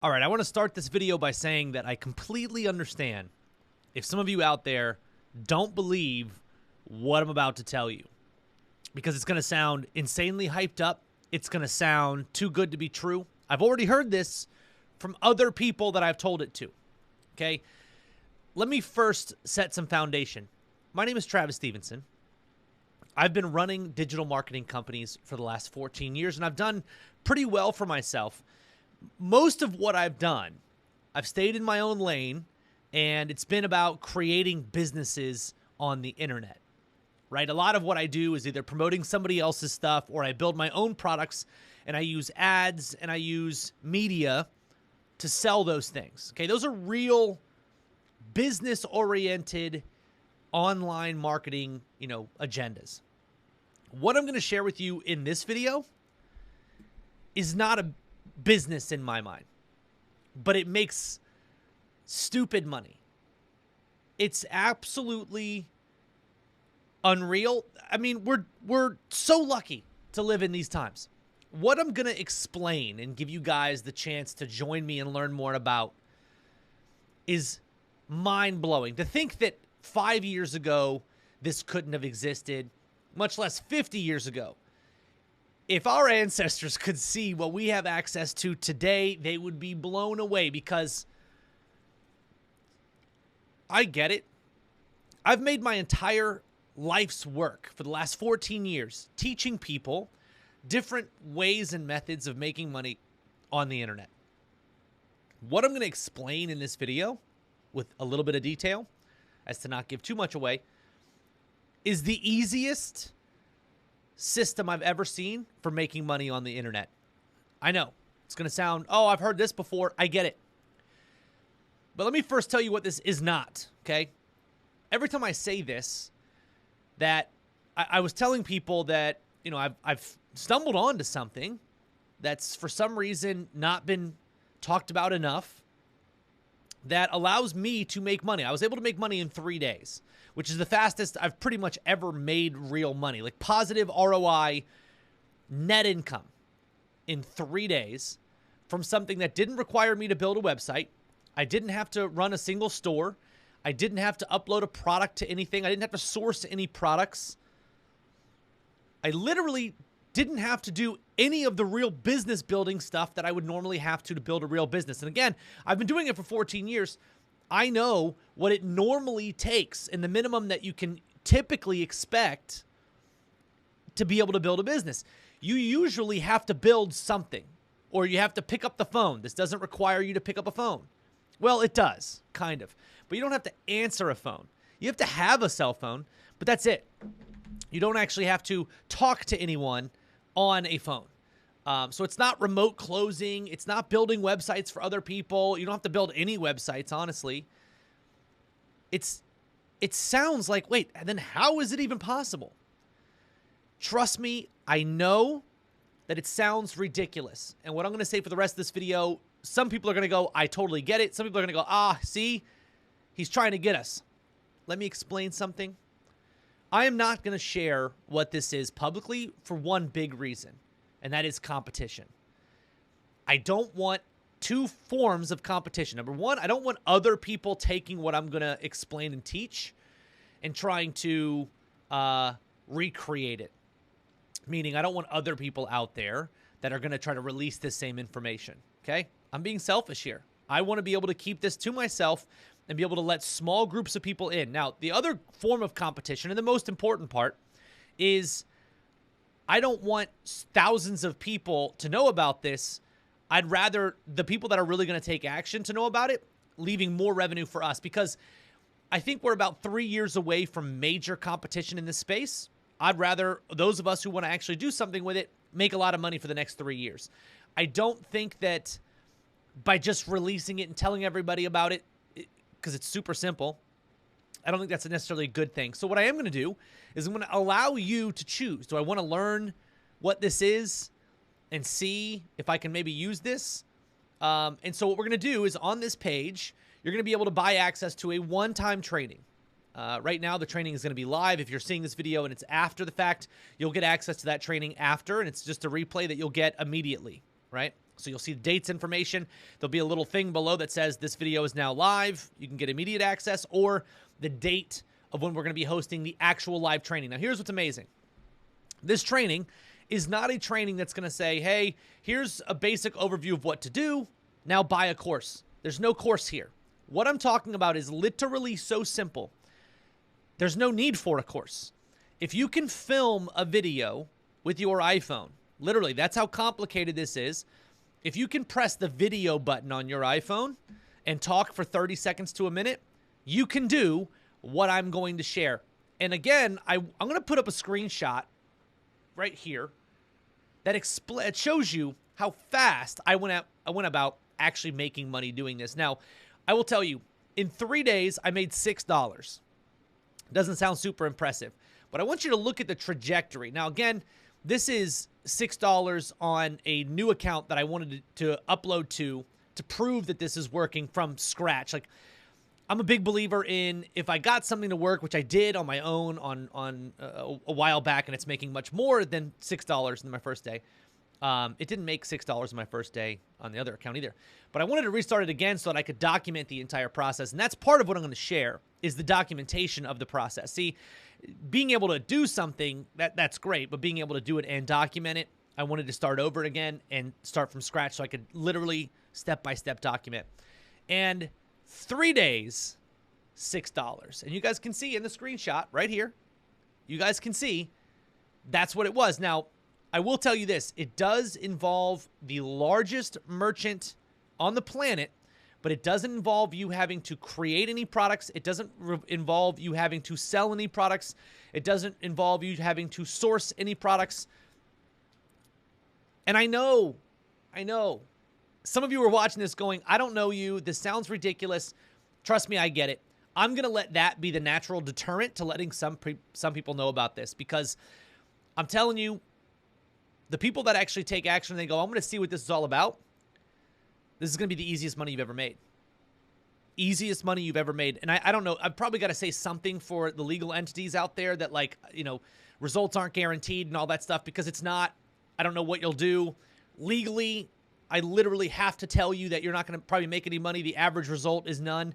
All right, I want to start this video by saying that I completely understand if some of you out there don't believe what I'm about to tell you, because it's going to sound insanely hyped up. It's going to sound too good to be true. I've already heard this from other people that I've told it to. Okay, let me first set some foundation. My name is Travis Stevenson. I've been running digital marketing companies for the last 14 years, and I've done pretty well for myself. Most of what I've done, I've stayed in my own lane, and it's been about creating businesses on the internet, right? A lot of what I do is either promoting somebody else's stuff, or I build my own products, and I use ads and I use media to sell those things. Okay, those are real business-oriented online marketing, agendas. What I'm going to share with you in this video is not a business in my mind, but it makes stupid money. It's absolutely unreal. I mean, we're so lucky to live in these times. What I'm going to explain and give you guys the chance to join me and learn more about is mind-blowing. To think that 5 years ago this couldn't have existed, much less 50 years ago. If our ancestors could see what we have access to today, they would be blown away, because I get it. I've made my entire life's work for the last 14 years teaching people different ways and methods of making money on the internet. What I'm going to explain in this video with a little bit of detail, as to not give too much away, is the easiest system I've ever seen for making money on the internet. I know it's going to sound, oh, I've heard this before. I get it. But let me first tell you what this is not, okay? Every time I say this, that I was telling people that, I've stumbled onto something that's for some reason not been talked about enough that allows me to make money. I was able to make money in 3 days, which is the fastest I've pretty much ever made real money, like positive ROI net income in 3 days from something that didn't require me to build a website. I didn't have to run a single store. I didn't have to upload a product to anything. I didn't have to source any products. I literally didn't have to do any of the real business building stuff that I would normally have to build a real business. And again, I've been doing it for 14 years. I know what it normally takes and the minimum that you can typically expect to be able to build a business. You usually have to build something, or you have to pick up the phone. This doesn't require you to pick up a phone. Well, it does, kind of. But you don't have to answer a phone. You have to have a cell phone, but that's it. You don't actually have to talk to anyone on a phone. So it's not remote closing. It's not building websites for other people. You don't have to build any websites, honestly. It sounds like, wait, and then how is it even possible? Trust me, I know that it sounds ridiculous. And what I'm going to say for the rest of this video, some people are going to go, I totally get it. Some people are going to go, see, he's trying to get us. Let me explain something. I am not going to share what this is publicly for one big reason, and that is competition. I don't want two forms of competition. Number one, I don't want other people taking what I'm going to explain and teach and trying to recreate it. Meaning, I don't want other people out there that are going to try to release this same information, okay? I'm being selfish here. I want to be able to keep this to myself and be able to let small groups of people in. Now, the other form of competition, and the most important part, is I don't want thousands of people to know about this. I'd rather the people that are really going to take action to know about it, leaving more revenue for us, because I think we're about 3 years away from major competition in this space. I'd rather those of us who want to actually do something with it make a lot of money for the next 3 years. I don't think that by just releasing it and telling everybody about it, because it's super simple, I don't think that's necessarily a good thing. So what I am going to do is I'm going to allow you to choose. Do I want to learn what this is and see if I can maybe use this? And so what we're going to do is on this page, you're going to be able to buy access to a one-time training. Right now, the training is going to be live. If you're seeing this video and it's after the fact, you'll get access to that training after, and it's just a replay that you'll get immediately, right? So you'll see the dates information. There'll be a little thing below that says this video is now live. You can get immediate access, or the date of when we're going to be hosting the actual live training. Now, here's what's amazing. This training is not a training that's going to say, hey, here's a basic overview of what to do. Now buy a course. There's no course here. What I'm talking about is literally so simple. There's no need for a course. If you can film a video with your iPhone, literally, that's how complicated this is. If you can press the video button on your iPhone and talk for 30 seconds to a minute, you can do what I'm going to share. And again, I'm going to put up a screenshot right here that it shows you how fast I went about actually making money doing this. Now, I will tell you, in 3 days, I made $6. Doesn't sound super impressive, but I want you to look at the trajectory. Now, again, this is $6 on a new account that I wanted to upload to prove that this is working from scratch. Like, I'm a big believer in, if I got something to work, which I did on my own a while back, and it's making much more than $6 in my first day. It didn't make $6 in my first day on the other account either. But I wanted to restart it again so that I could document the entire process. And that's part of what I'm going to share, is the documentation of the process. See, being able to do something, that's great, but being able to do it and document it, I wanted to start over again and start from scratch so I could literally step-by-step document. And 3 days, $6. And you guys can see in the screenshot right here, you guys can see that's what it was. Now, I will tell you this. It does involve the largest merchant on the planet, but it doesn't involve you having to create any products. It doesn't involve you having to sell any products. It doesn't involve you having to source any products. And I know, some of you are watching this going, I don't know you. This sounds ridiculous. Trust me, I get it. I'm going to let that be the natural deterrent to letting some people know about this, because I'm telling you, the people that actually take action and they go, I'm going to see what this is all about, this is going to be the easiest money you've ever made. Easiest money you've ever made. And I don't know, I've probably got to say something for the legal entities out there that, like, you know, results aren't guaranteed and all that stuff, because it's not. I don't know what you'll do. Legally, I literally have to tell you that you're not going to probably make any money. The average result is none.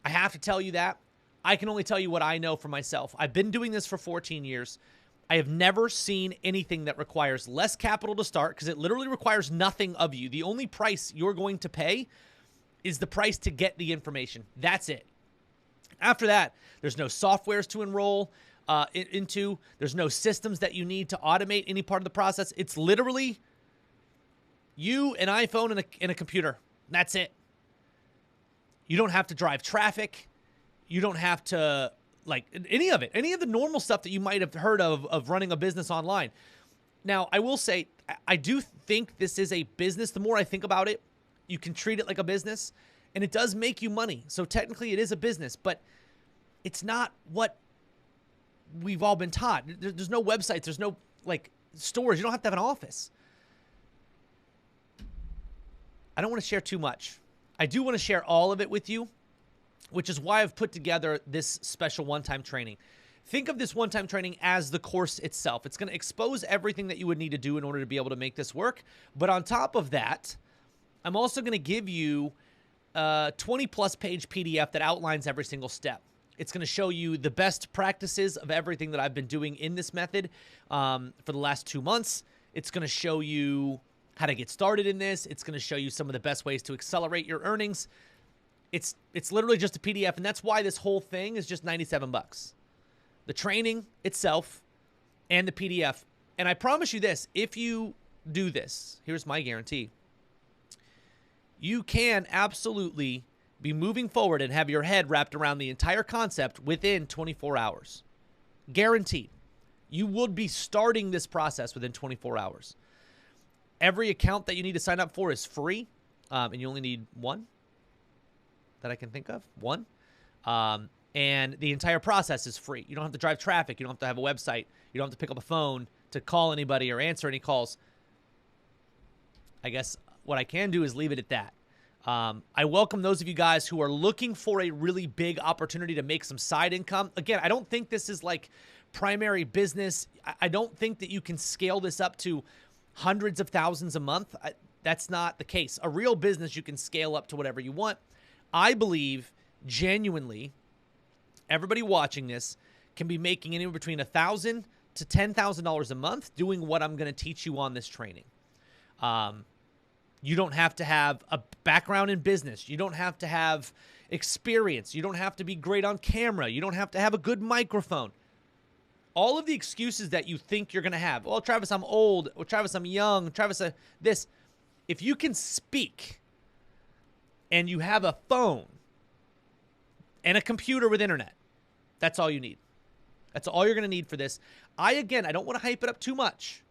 I have to tell you that. I can only tell you what I know for myself. I've been doing this for 14 years. I have never seen anything that requires less capital to start, because it literally requires nothing of you. The only price you're going to pay is the price to get the information. That's it. After that, there's no softwares to enroll into. There's no systems that you need to automate any part of the process. It's literally you, an iPhone, and a computer. That's it. You don't have to drive traffic. You don't have to, like, any of it. Any of the normal stuff that you might have heard of running a business online. Now, I will say, I do think this is a business. The more I think about it, you can treat it like a business, and it does make you money. So technically it is a business, but it's not what we've all been taught. There's no websites. There's no, like, stores. You don't have to have an office. I don't want to share too much. I do want to share all of it with you, which is why I've put together this special one-time training. Think of this one-time training as the course itself. It's going to expose everything that you would need to do in order to be able to make this work. But on top of that, I'm also going to give you a 20-plus page PDF that outlines every single step. It's going to show you the best practices of everything that I've been doing in this method for the last 2 months. It's going to show you how to get started in this. It's going to show you some of the best ways to accelerate your earnings. It's literally just a PDF, and that's why this whole thing is just $97. The training itself and the PDF. And I promise you this, if you do this, here's my guarantee. You can absolutely be moving forward and have your head wrapped around the entire concept within 24 hours. Guaranteed. You would be starting this process within 24 hours. Every account that you need to sign up for is free, and you only need one that I can think of. One. And the entire process is free. You don't have to drive traffic. You don't have to have a website. You don't have to pick up a phone to call anybody or answer any calls. I guess what I can do is leave it at that. I welcome those of you guys who are looking for a really big opportunity to make some side income. Again, I don't think this is like primary business. I don't think that you can scale this up to hundreds of thousands a month. That's not the case. A real business, you can scale up to whatever you want. I believe genuinely everybody watching this can be making anywhere between $1,000 to $10,000 a month doing what I'm going to teach you on this training. You don't have to have a background in business. You don't have to have experience. You don't have to be great on camera. You don't have to have a good microphone. All of the excuses that you think you're going to have. Well, Travis, I'm old. Or Travis, I'm young. Travis, this. If you can speak and you have a phone and a computer with internet, that's all you need. That's all you're going to need for this. I don't want to hype it up too much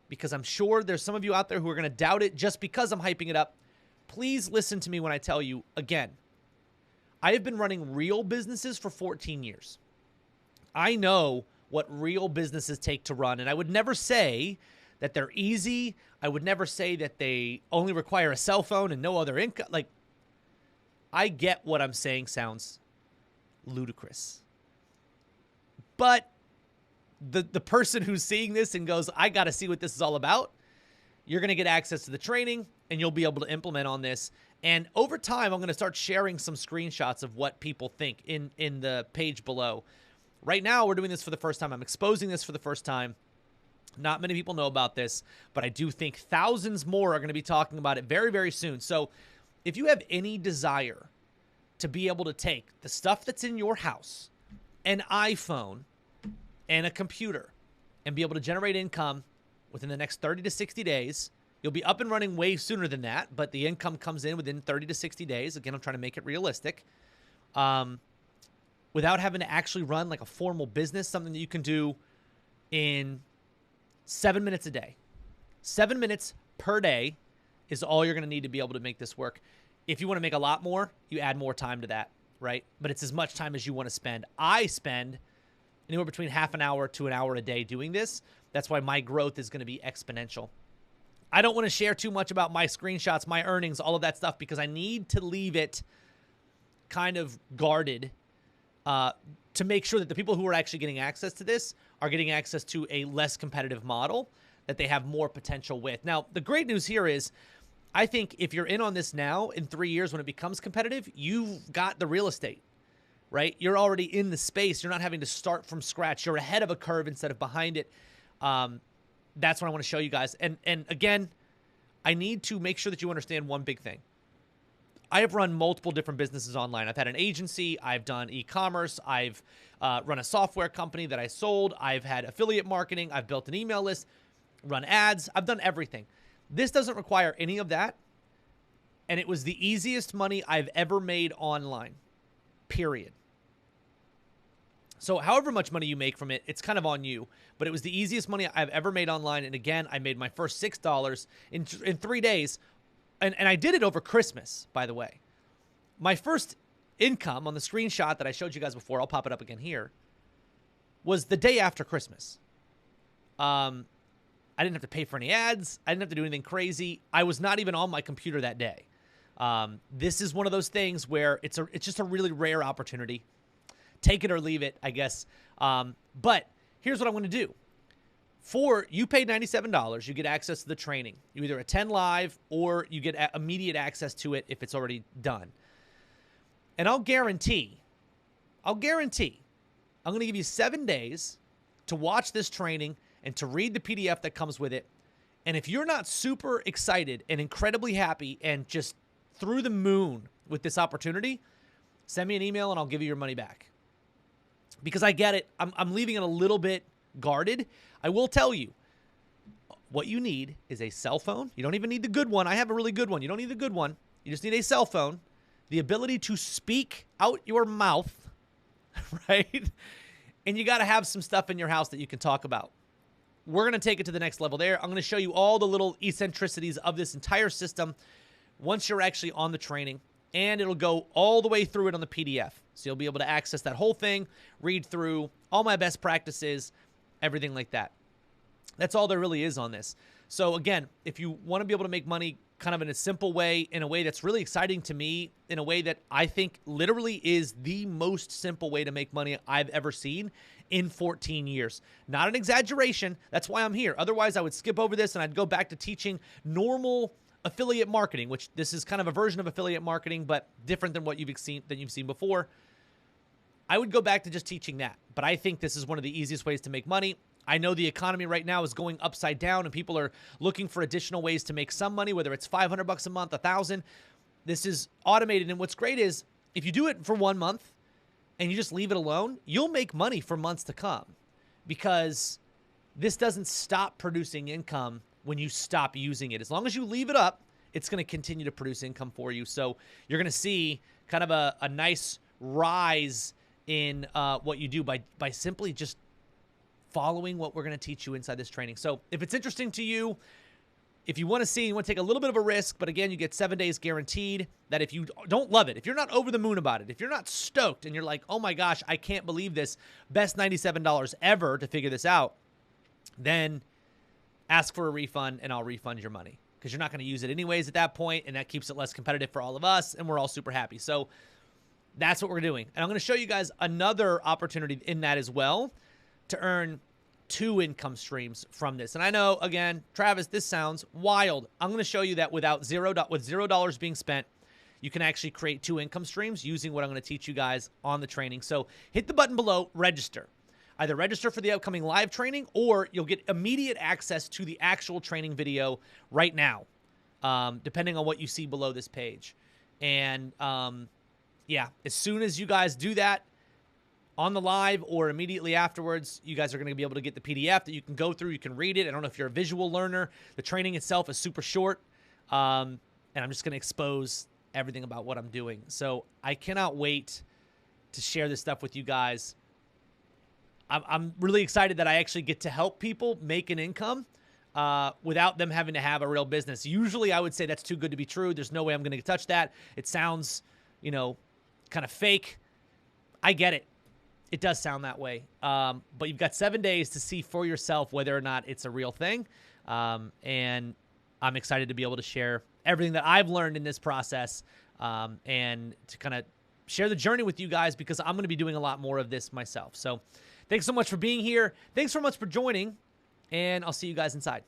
because I'm sure there's some of you out there who are going to doubt it just because I'm hyping it up. Please listen to me when I tell you, again, I have been running real businesses for 14 years. I know what real businesses take to run, and I would never say that they're easy. I would never say that they only require a cell phone and no other income. Like, I get what I'm saying sounds ludicrous. But the person who's seeing this and goes, I got to see what this is all about, you're going to get access to the training, and you'll be able to implement on this. And over time, I'm going to start sharing some screenshots of what people think in the page below. Right now, we're doing this for the first time. I'm exposing this for the first time. Not many people know about this, but I do think thousands more are going to be talking about it very, very soon. So if you have any desire to be able to take the stuff that's in your house, an iPhone, and a computer, and be able to generate income within the next 30 to 60 days, you'll be up and running way sooner than that, but the income comes in within 30 to 60 days. Again, I'm trying to make it realistic. Without having to actually run like a formal business, something that you can do in 7 minutes a day. 7 minutes per day is all you're going to need to be able to make this work. If you want to make a lot more, you add more time to that, right? But it's as much time as you want to spend. I spend anywhere between half an hour to an hour a day doing this. That's why my growth is going to be exponential. I don't want to share too much about my screenshots, my earnings, all of that stuff, because I need to leave it kind of guarded to make sure that the people who are actually getting access to this are getting access to a less competitive model that they have more potential with. Now, the great news here is I think if you're in on this now, in 3 years when it becomes competitive, you've got the real estate, right? You're already in the space. You're not having to start from scratch. You're ahead of a curve instead of behind it. That's what I want to show you guys. And again, I need to make sure that you understand one big thing. I have run multiple different businesses online. I've had an agency. I've done e-commerce. I've run a software company that I sold. I've had affiliate marketing. I've built an email list, run ads. I've done everything. This doesn't require any of that. And it was the easiest money I've ever made online, period. So however much money you make from it, it's kind of on you. But it was the easiest money I've ever made online. And again, I made my first $6 in 3 days. And I did it over Christmas, by the way. My first income on the screenshot that I showed you guys before, I'll pop it up again here, was the day after Christmas. I didn't have to pay for any ads. I didn't have to do anything crazy. I was not even on my computer that day. This is one of those things where it's just a really rare opportunity. Take it or leave it, I guess. But here's what I'm going to do. You pay $97, you get access to the training. You either attend live or you get immediate access to it if it's already done. And I'll guarantee, I'm going to give you 7 days to watch this training and to read the PDF that comes with it. And if you're not super excited and incredibly happy and just through the moon with this opportunity, send me an email and I'll give you your money back. Because I get it. I'm leaving it a little bit guarded. I will tell you, what you need is a cell phone. You don't even need the good one. I have a really good one. You don't need the good one. You just need a cell phone, the ability to speak out your mouth, right? And you got to have some stuff in your house that you can talk about. We're going to take it to the next level there. I'm going to show you all the little eccentricities of this entire system once you're actually on the training, and it'll go all the way through it on the PDF. So you'll be able to access that whole thing, read through all my best practices, everything like that. That's all there really is on this. So again, if you want to be able to make money kind of in a simple way, in a way that's really exciting to me, in a way that I think literally is the most simple way to make money I've ever seen in 14 years. Not an exaggeration. That's why I'm here. Otherwise, I would skip over this and I'd go back to teaching normal affiliate marketing, which this is kind of a version of affiliate marketing, but different than what you've seen before. I would go back to just teaching that. But I think this is one of the easiest ways to make money. I know the economy right now is going upside down and people are looking for additional ways to make some money, whether it's $500 a month, $1,000. This is automated. And what's great is if you do it for 1 month and you just leave it alone, you'll make money for months to come, because this doesn't stop producing income when you stop using it. As long as you leave it up, it's going to continue to produce income for you. So you're going to see kind of a nice rise in what you do by simply just following what we're going to teach you inside this training. So if it's interesting to you, if you want to see, you want to take a little bit of a risk, but again, you get 7 days guaranteed. That if you don't love it, if you're not over the moon about it, if you're not stoked and you're like, oh my gosh, I can't believe this, best $97 ever to figure this out, then ask for a refund and I'll refund your money, because you're not going to use it anyways at that point, and that keeps it less competitive for all of us, and we're all super happy. So that's what we're doing. And I'm going to show you guys another opportunity in that as well, to earn 2 income streams from this. And I know, again, Travis, this sounds wild. I'm going to show you that with $0 being spent, you can actually create 2 income streams using what I'm going to teach you guys on the training. So hit the button below, register. Either register for the upcoming live training, or you'll get immediate access to the actual training video right now, depending on what you see below this page. And yeah, as soon as you guys do that, on the live or immediately afterwards, you guys are going to be able to get the PDF that you can go through. You can read it. I don't know if you're a visual learner. The training itself is super short. And I'm just going to expose everything about what I'm doing. So I cannot wait to share this stuff with you guys. I'm really excited that I actually get to help people make an income without them having to have a real business. Usually I would say that's too good to be true. There's no way I'm going to touch that. It sounds, you know, kind of fake. I get it. It does sound that way. But you've got 7 days to see for yourself whether or not it's a real thing. And I'm excited to be able to share everything that I've learned in this process, and to kind of share the journey with you guys, because I'm going to be doing a lot more of this myself. So thanks so much for being here. Thanks so much for joining, and I'll see you guys inside.